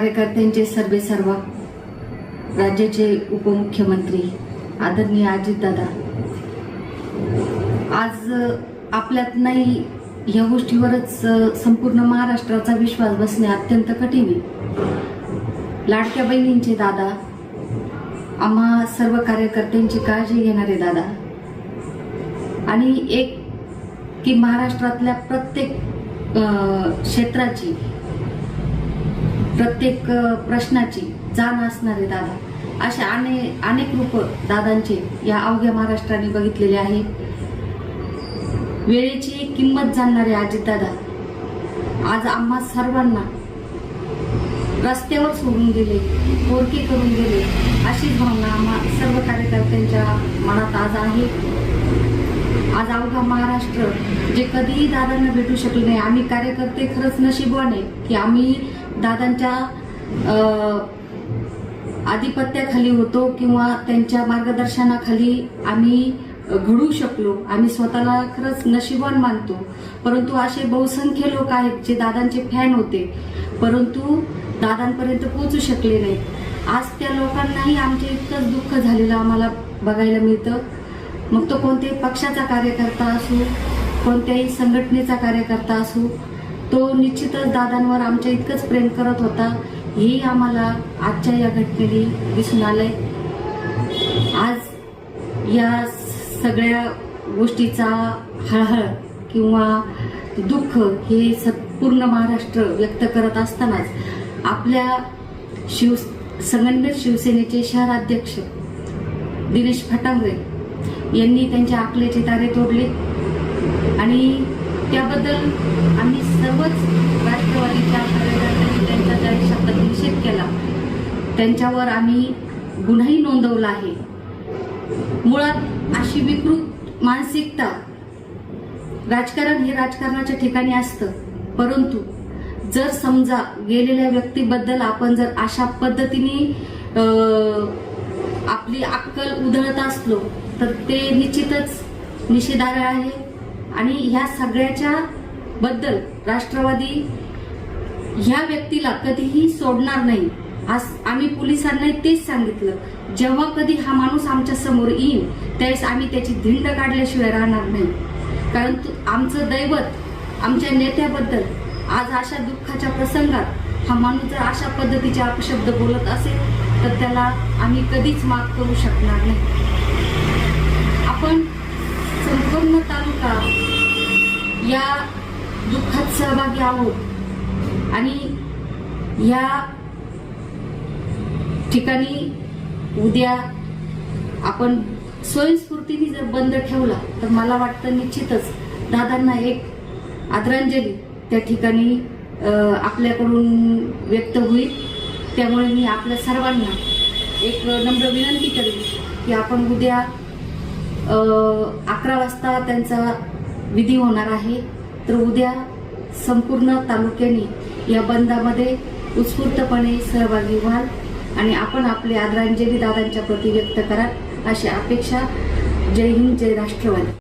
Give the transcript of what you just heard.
कार्यकर्त्यांचे सर्वेसर्वा, राज्याचे उपमुख्यमंत्री आदरणीय अजितदादा, आज आपल्यात नाही या गोष्टीवरच संपूर्ण महाराष्ट्राचा विश्वास बसणे अत्यंत कठीण आहे। लाडक्या बहिणींचे दादा, आम्हा सर्व कार्यकर्त्यांची काळजी घेणारे दादा आणि एक की महाराष्ट्रातल्या प्रत्येक क्षेत्राची, प्रत्येक प्रश्नाची जाण असणारे दादा, अशा अनेक रूप दादांचे या अवघ्या महाराष्ट्राने बघितलेले आहे। वेळेची किंमत जाणणारे अजितदादा आज आम्हा सर्वांना रस्त्यावर सोडून गेले, पोरके करून गेले, अशीच भावना आम्हा सर्व कार्यकर्त्यांच्या मनात आज आहे। आज अवघा महाराष्ट्र जे कधीही दादांना भेटू शकले नाही, आम्ही कार्यकर्ते खरंच नशीबवान आहे की आम्ही दादांच्या आधिपत्याखाली होतो किंवा त्यांच्या मार्गदर्शनाखाली आम्ही घडू शकलो। आम्ही स्वतःला खरंच नशीबवान मानतो, परंतु असे बहुसंख्य लोक आहेत जे दादांचे फॅन होते परंतु दादांपर्यंत पोहोचू शकले नाहीत। आज त्या लोकांनाही आमचे इतकंच दुःख झालेलं आम्हाला बघायला मिळतं। मग तो कोणत्याही पक्षाचा कार्यकर्ता असो, कोणत्याही संघटनेचा कार्यकर्ता असो, तो निश्चितच दादांवर आमच्या इतकंच प्रेम करत होता, हे आम्हाला आजच्या या घटनेने दिसून आलंय। आज या सगळ्या गोष्टीचा हळहळ किंवा दुःख हे पूर्ण महाराष्ट्र व्यक्त करत असतानाच आपल्या संगमनेर शिवसेनेचे शहराध्यक्ष दिनेश फटांगरे यांनी त्यांच्या अकलेचे तारे तोडले आणि त्याबद्दल आम्ही सर्वच राष्ट्रवादीच्या कार्यकर्त्यांनी त्यांचा जाहीर शब्दात निषेध केला। त्यांच्यावर आम्ही गुन्हाही नोंदवला आहे। मुळात अशी विकृत मानसिकता, राजकारण हे राजकारणाच्या ठिकाणी असतं, परंतु जर समजा गेलेल्या व्यक्तीबद्दल आपण जर अशा पद्धतीने आपली अक्कल उधळत असलो तर ते निश्चितच निषेधार्ह आहे आणि ह्या सगळ्याच्या बद्दल राष्ट्रवादी ह्या व्यक्तीला कधीही सोडणार नाही। आज आम्ही पोलिसांना तेच सांगितलं, जेव्हा कधी हा माणूस आमच्या समोर येईल त्यावेळेस आम्ही त्याची धिंड काढल्याशिवाय राहणार नाही, कारण आमचं दैवत आमच्या नेत्याबद्दल आज अशा दुःखाच्या प्रसंगात हा माणूस जर अशा पद्धतीचे अपशब्द बोलत असेल तर त्याला आम्ही कधीच माफ करू शकणार नाही। आपण संपूर्ण तालुका या दुःखात सहभागी आहोत आणि या ठिकाणी उद्या आपण स्वयंस्फूर्तीने जर बंद ठेवला तर मला वाटतं निश्चितच दादांना एक आदरांजली त्या ठिकाणी आपल्याकडून व्यक्त होईल। त्यामुळे मी आपल्या सर्वांना एक नम्र विनंती करेन की आपण उद्या 11 वाजता त्यांचा विधी होणार आहे, तर उद्या संपूर्ण तालुक्याने या बंदामध्ये उत्स्फूर्तपणे सहभागी व्हाल आणि आपण आपली आदरांजली दादांच्या प्रती व्यक्त कराल अशी अपेक्षा। जय हिंद, जय राष्ट्रवादी।